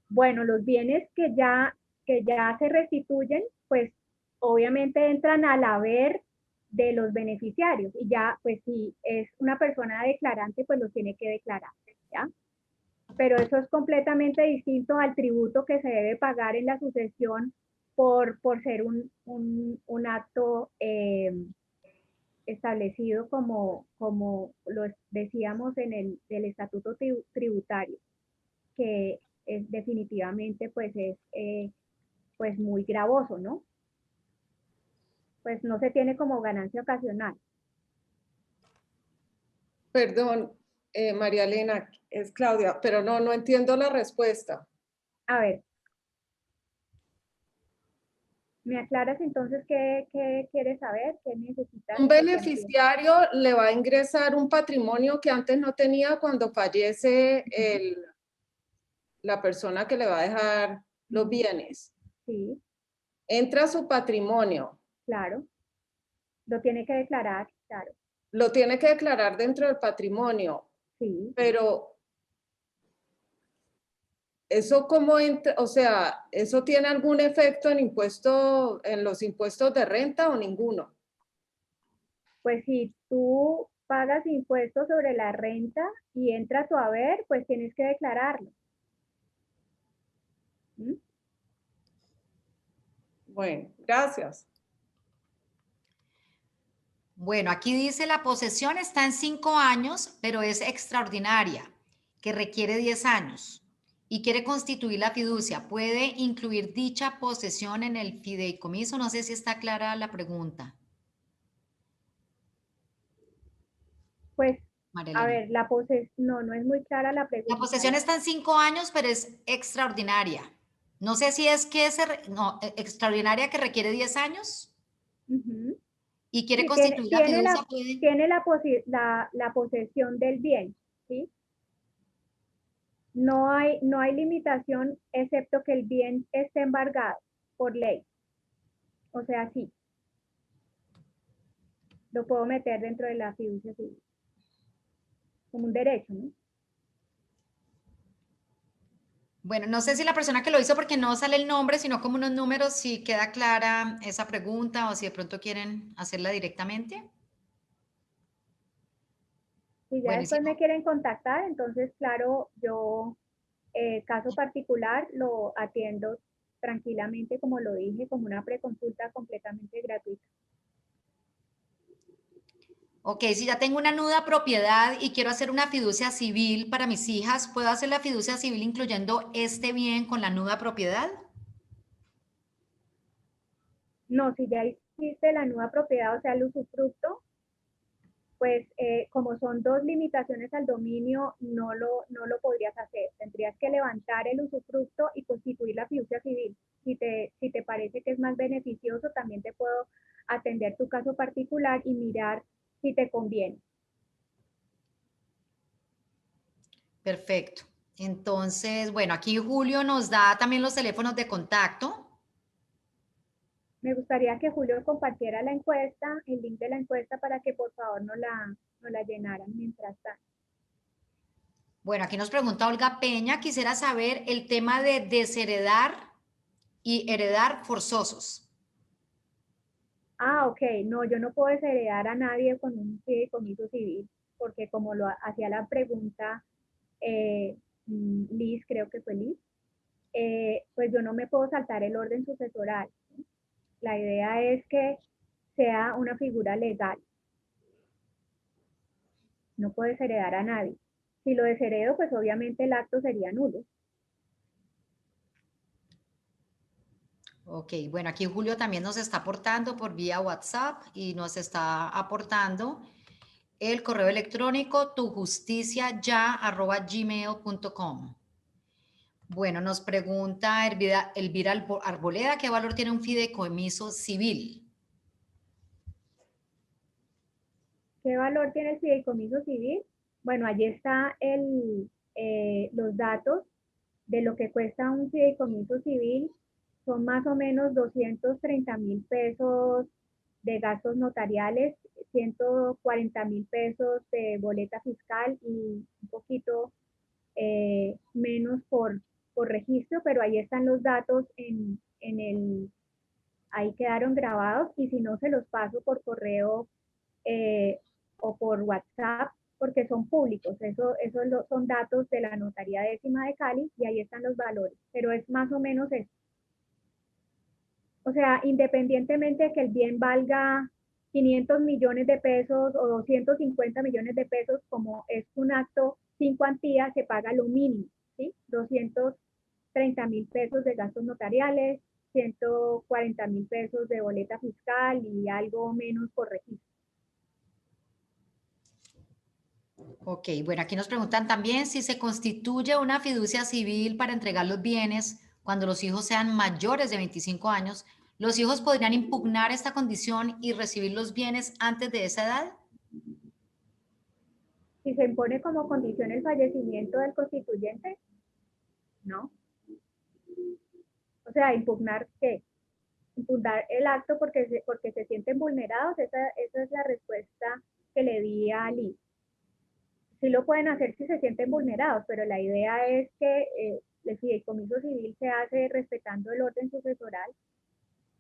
Bueno, los bienes que ya se restituyen, pues obviamente entran al haber de los beneficiarios, y ya, pues si es una persona declarante, pues los tiene que declarar, ¿ya? Pero eso es completamente distinto al tributo que se debe pagar en la sucesión por ser un acto establecido como lo decíamos en el estatuto tributario, que es definitivamente pues es pues muy gravoso, ¿no? Pues no se tiene como ganancia ocasional. Perdón, María Elena, es Claudia, pero no entiendo la respuesta. A ver, ¿me aclaras entonces qué quieres saber? ¿Qué necesitas? Un beneficiario le va a ingresar un patrimonio que antes no tenía cuando fallece la persona que le va a dejar los bienes. Sí, Entra su patrimonio, claro. Lo tiene que declarar, claro. lo tiene que declarar dentro del patrimonio, Sí. pero ¿eso cómo entra? O sea, ¿eso tiene algún efecto en los impuestos de renta o ninguno? Pues si tú pagas impuestos sobre la renta y entra tu haber, pues tienes que declararlo. ¿Mm? Bueno, gracias. Bueno, aquí dice la posesión está en 5 años, pero es extraordinaria, que requiere 10 años y quiere constituir la fiducia. ¿Puede incluir dicha posesión en el fideicomiso? No sé si está clara la pregunta. Pues, María a Elena. ver, no es muy clara la La pregunta. posesión está en 5 años, pero es extraordinaria. No sé si es que extraordinaria que requiere 10 años Ujú. y quiere Sí, constituir la fiducia. tiene la posesión del bien, ¿sí? No hay limitación excepto que el bien esté embargado por ley. O sea, sí, lo puedo meter dentro de la fiducia civil, como un derecho, ¿no? Bueno, no sé si la persona que lo hizo porque no sale el nombre, sino como unos números, si queda clara esa pregunta o si de pronto quieren hacerla directamente. Si ya Bueno, y si después me no, quieren contactar, entonces, claro, yo, caso particular, lo atiendo tranquilamente, como lo dije, como una preconsulta completamente gratuita. ok, si ya tengo una nuda propiedad y quiero hacer una fiducia civil para mis hijas, ¿puedo hacer la fiducia civil incluyendo este bien con la nuda propiedad? No, si ya hiciste la nueva propiedad, o sea, el usufructo, pues como son dos limitaciones al dominio, no lo podrías hacer. Tendrías que levantar el usufructo y constituir la fiducia civil. Si te parece que es más beneficioso, también te puedo atender tu caso particular y mirar si te conviene. Perfecto. Entonces, bueno, aquí Julio nos da también los teléfonos de contacto. Me gustaría que Julio compartiera la encuesta, el link de la encuesta, para que por favor no la llenaran mientras tanto. Bueno, aquí nos pregunta Olga Peña, quisiera saber el tema de desheredar y heredar forzosos. Ah, ok, no, yo no puedo desheredar a nadie con un fideicomiso civil, porque como lo hacía la pregunta Liz, creo que fue Liz, pues yo no me puedo saltar el orden sucesoral. La idea es que sea una figura legal. No puedes heredar a nadie. Si lo desheredo, pues obviamente el acto sería nulo. Ok, bueno, aquí Julio también nos está aportando por vía WhatsApp y nos está aportando el correo electrónico tujusticiaya@gmail.com. Bueno, nos pregunta Elvira Arboleda, ¿qué valor tiene un fideicomiso civil? ¿Qué valor tiene el fideicomiso civil? Bueno, allí está los datos de lo que cuesta un fideicomiso civil. Son más o menos 230.000 pesos de gastos notariales, 140.000 pesos de boleta fiscal y un poquito menos por registro, pero ahí están los datos ahí quedaron grabados, y si no se los paso por correo o por WhatsApp, porque son públicos. Son datos de la Notaría Décima de Cali y ahí están los valores, pero es más o menos eso. O sea, independientemente de que el bien valga 500 millones de pesos o 250 millones de pesos, como es un acto sin cuantía, se paga lo mínimo, ¿sí? 230.000 pesos de gastos notariales, 140.000 pesos de boleta fiscal y algo menos por registro. Ok, bueno, aquí nos preguntan también si se constituye una fiducia civil para entregar los bienes cuando los hijos sean mayores de 25 años. ¿Los hijos podrían impugnar esta condición y recibir los bienes antes de esa edad? Si se impone como condición el fallecimiento del constituyente, no. O sea, impugnar qué? Impugnar el acto porque se sienten vulnerados. Esa es la respuesta que le di a Liz. Sí lo pueden hacer si se sienten vulnerados, pero la idea es que el fideicomiso civil se hace respetando el orden sucesoral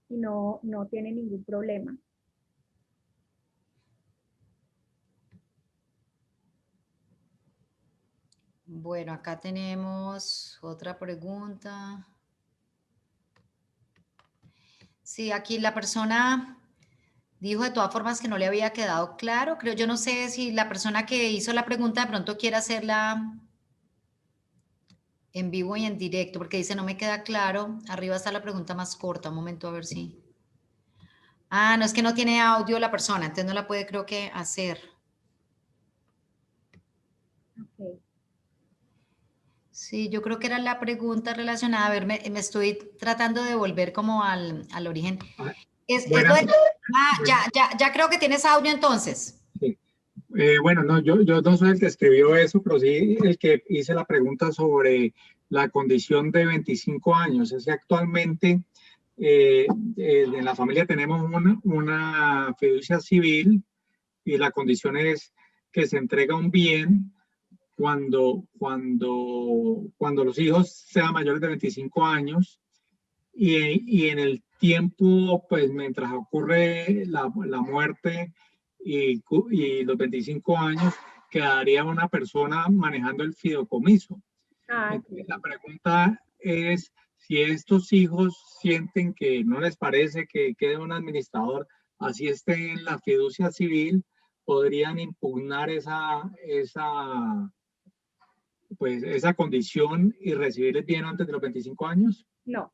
y no tiene ningún problema. Bueno, acá tenemos otra pregunta. Sí, aquí la persona dijo de todas formas que no le había quedado claro. Creo, yo no sé si la persona que hizo la pregunta de pronto quiere hacerla en vivo y en directo, porque dice no me queda claro. Arriba está la pregunta más corta. Un momento a ver si. Ah, no, es que no tiene audio la persona, entonces no la puede, creo que, hacer. Okay. Sí, yo creo que era la pregunta relacionada. A ver, me estoy tratando de volver como al origen. Es lo de, ya creo que tienes audio entonces. Sí. Bueno, no, yo no soy el que escribió eso, pero sí el que hice la pregunta sobre la condición de 25 años. Es que actualmente en la familia tenemos una fiducia civil y la condición es que se entrega un bien cuando los hijos sean mayores de 25 años y en el tiempo, pues mientras ocurre la muerte y los 25 años, quedaría una persona manejando el fideicomiso. Entonces, la pregunta es si estos hijos sienten que no les parece que quede un administrador, así esté en la fiducia civil, podrían impugnar esa condición y recibir el bien antes de los 25 años. No,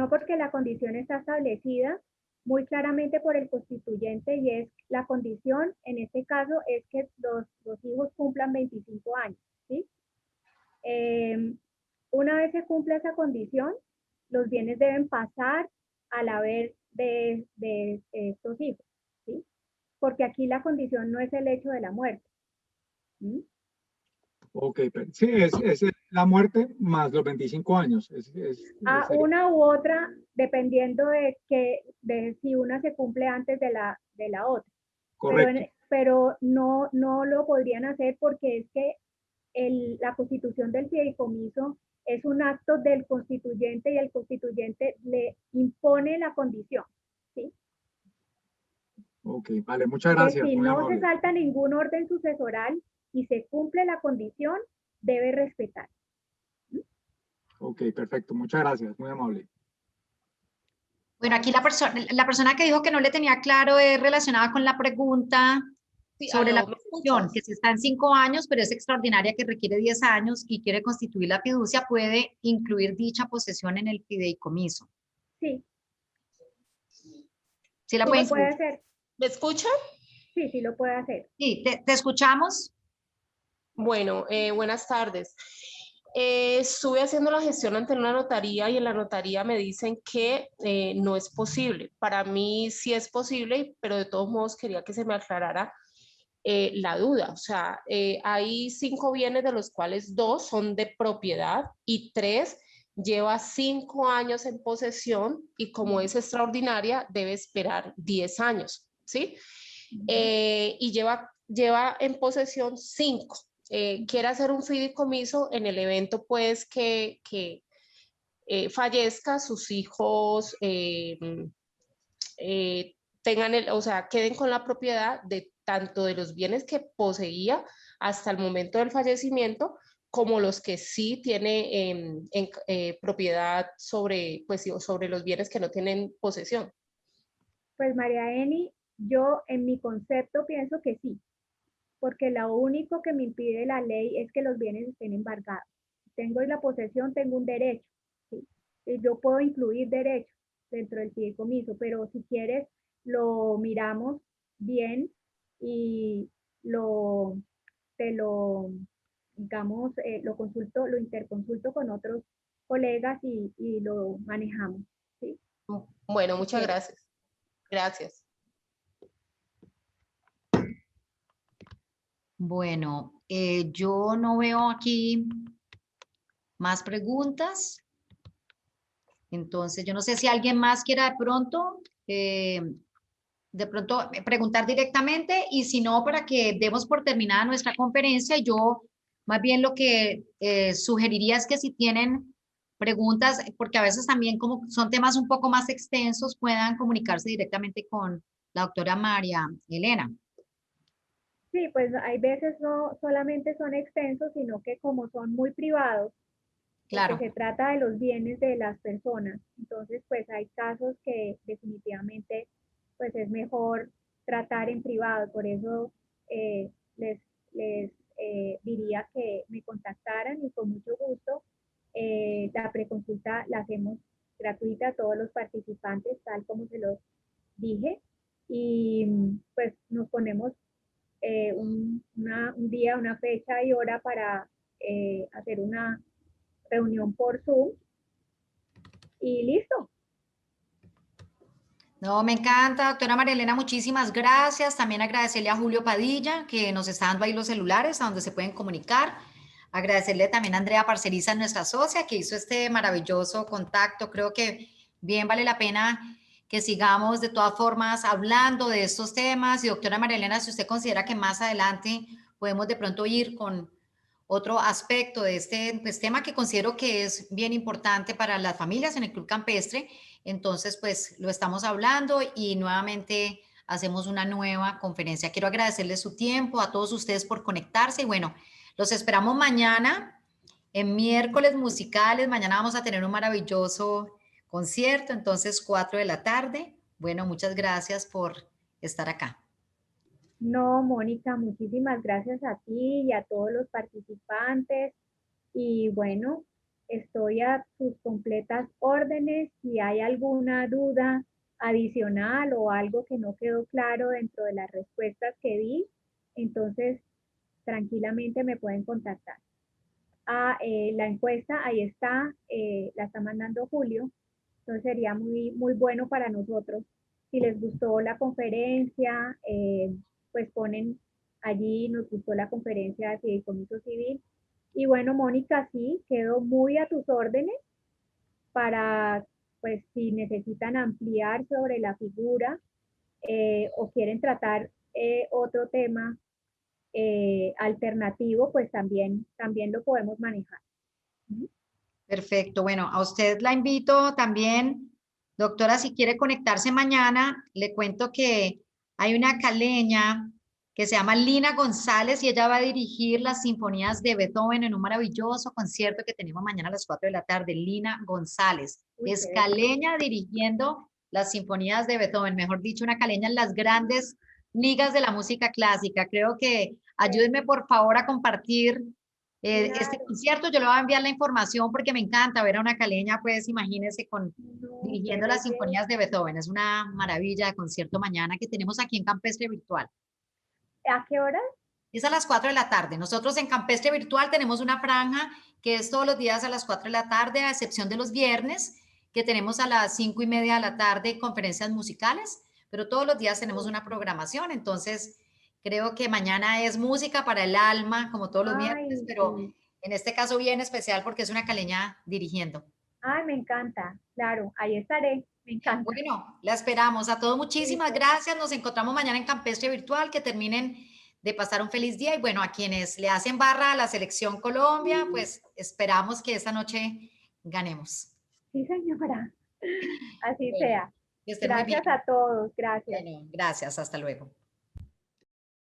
porque la condición está establecida muy claramente por el constituyente, y es la condición, en este caso, es que los hijos cumplan 25 años, ¿sí? Una vez se cumple esa condición, los bienes deben pasar al haber de estos hijos, ¿sí? Porque aquí la condición no es el hecho de la muerte. ¿Sí? Ok, pero sí, es la muerte más los 25 años. Una u otra, dependiendo de si una se cumple antes de la otra. Correcto. Pero no lo podrían hacer porque es que la constitución del fideicomiso es un acto del constituyente y el constituyente le impone la condición, ¿sí? Ok, vale, muchas gracias. Si no se salta ningún orden sucesoral y se cumple la condición, debe respetar. Ok, perfecto. Muchas gracias. Muy amable. Bueno, aquí la persona que dijo que no le tenía claro es relacionada con la pregunta Sí, sobre la aló, ¿me posesión, escuchas? que si está en 5 años, pero es extraordinaria que requiere 10 años y quiere constituir la fiducia, puede incluir dicha posesión en el fideicomiso. Sí, ¿Sí la sí puede lo puede incluir? hacer. ¿Me escucha? Sí, sí lo puede hacer. Sí, te escuchamos. Bueno, buenas tardes. Estuve haciendo la gestión ante una notaría y en la notaría me dicen que no es posible. Para mí sí es posible, pero de todos modos quería que se me aclarara la duda. O sea, hay 5 bienes de los cuales 2 son de propiedad y 3 lleva 5 años en posesión y como es extraordinaria debe esperar 10 años, ¿sí? Y lleva en posesión 5. Quiere hacer un fideicomiso en el evento pues que fallezca, sus hijos tengan o sea, queden con la propiedad de tanto de los bienes que poseía hasta el momento del fallecimiento, como los que sí tiene propiedad sobre, pues, sobre los bienes que no tienen posesión. Pues María Eni, yo en mi concepto pienso que sí, porque lo único que me impide la ley es que los bienes estén embargados. Tengo la posesión, tengo un derecho, ¿sí? Y yo puedo incluir derechos dentro del fideicomiso, pero si quieres lo miramos bien y lo, te lo, digamos, lo consulto, lo interconsulto con otros colegas y lo manejamos, ¿sí? Bueno, muchas Sí. gracias. Gracias. Bueno, yo no veo aquí más preguntas. Entonces, yo no sé si alguien más quiera de pronto preguntar directamente y si no, para que demos por terminada nuestra conferencia, yo más bien lo que sugeriría es que si tienen preguntas, porque a veces también como son temas un poco más extensos, puedan comunicarse directamente con la doctora María Elena. Sí, pues hay veces no solamente son extensos, sino que como son muy privados, porque Claro. se trata de los bienes de las personas, entonces pues hay casos que definitivamente pues es mejor tratar en privado, por eso eh, les, les diría que me contactaran y con mucho gusto la preconsulta la hacemos gratuita a todos los participantes, tal como se los dije, y pues nos ponemos un día, una fecha y hora para hacer una reunión por Zoom y listo. No, me encanta, doctora María Elena, muchísimas gracias. También agradecerle a Julio Padilla, que nos está dando ahí los celulares a donde se pueden comunicar. Agradecerle también a Andrea Parceriza, nuestra socia, que hizo este maravilloso contacto. Creo que bien vale la pena que sigamos de todas formas hablando de estos temas. Y doctora María Elena, si usted considera que más adelante podemos de pronto ir con otro aspecto de este pues, tema que considero que es bien importante para las familias en el Club Campestre, entonces pues lo estamos hablando y nuevamente hacemos una nueva conferencia. Quiero agradecerles su tiempo, a todos ustedes por conectarse y bueno, los esperamos mañana en miércoles musicales. Mañana vamos a tener un maravilloso concierto, entonces 4 de la tarde. Bueno, muchas gracias por estar acá. No, Mónica, muchísimas gracias a ti y a todos los participantes. Y bueno, estoy a tus completas órdenes. Si hay alguna duda adicional o algo que no quedó claro dentro de las respuestas que di, entonces tranquilamente me pueden contactar. La encuesta, ahí está, la está mandando Julio. Entonces sería muy bueno para nosotros. Si les gustó la conferencia, pues ponen allí, nos gustó la conferencia de Fideicomiso Civil. Y bueno, Mónica, sí, quedo muy a tus órdenes para, pues si necesitan ampliar sobre la figura o quieren tratar otro tema alternativo, pues también lo podemos manejar. Perfecto. Bueno, a usted la invito también, doctora, si quiere conectarse mañana, le cuento que hay una caleña que se llama Lina González y ella va a dirigir las sinfonías de Beethoven en un maravilloso concierto que tenemos mañana a las 4 de la tarde. Lina González, Uy, es qué caleña dirigiendo las sinfonías de Beethoven, mejor dicho, una caleña en las grandes ligas de la música clásica. Creo que ayúdenme por favor a compartir este Claro. concierto. Yo le voy a enviar la información porque me encanta ver a una caleña, pues imagínense No, dirigiendo qué las belleza. sinfonías de Beethoven. Es una maravilla de concierto mañana que tenemos aquí en Campestre Virtual. ¿A qué hora? Es a las 4 de la tarde. Nosotros en Campestre Virtual tenemos una franja que es todos los días a las 4 de la tarde, a excepción de los viernes, que tenemos a las 5:30 de la tarde conferencias musicales, pero todos los días tenemos una programación. Entonces, creo que mañana es música para el alma, como todos los viernes, Ay, pero sí. en este caso bien especial porque es una caleña dirigiendo. Ay, me encanta. Claro, ahí estaré. Me encanta. Bueno, la esperamos. A todos muchísimas Listo. gracias. Nos encontramos mañana en Campestre Virtual. Que terminen de pasar un feliz día. Y bueno, a quienes le hacen barra a la Selección Colombia, pues esperamos que esta noche ganemos. Sí, señora. Así Bueno, sea. que estén muy bien. Gracias a todos. Gracias. Bueno, gracias. Hasta luego.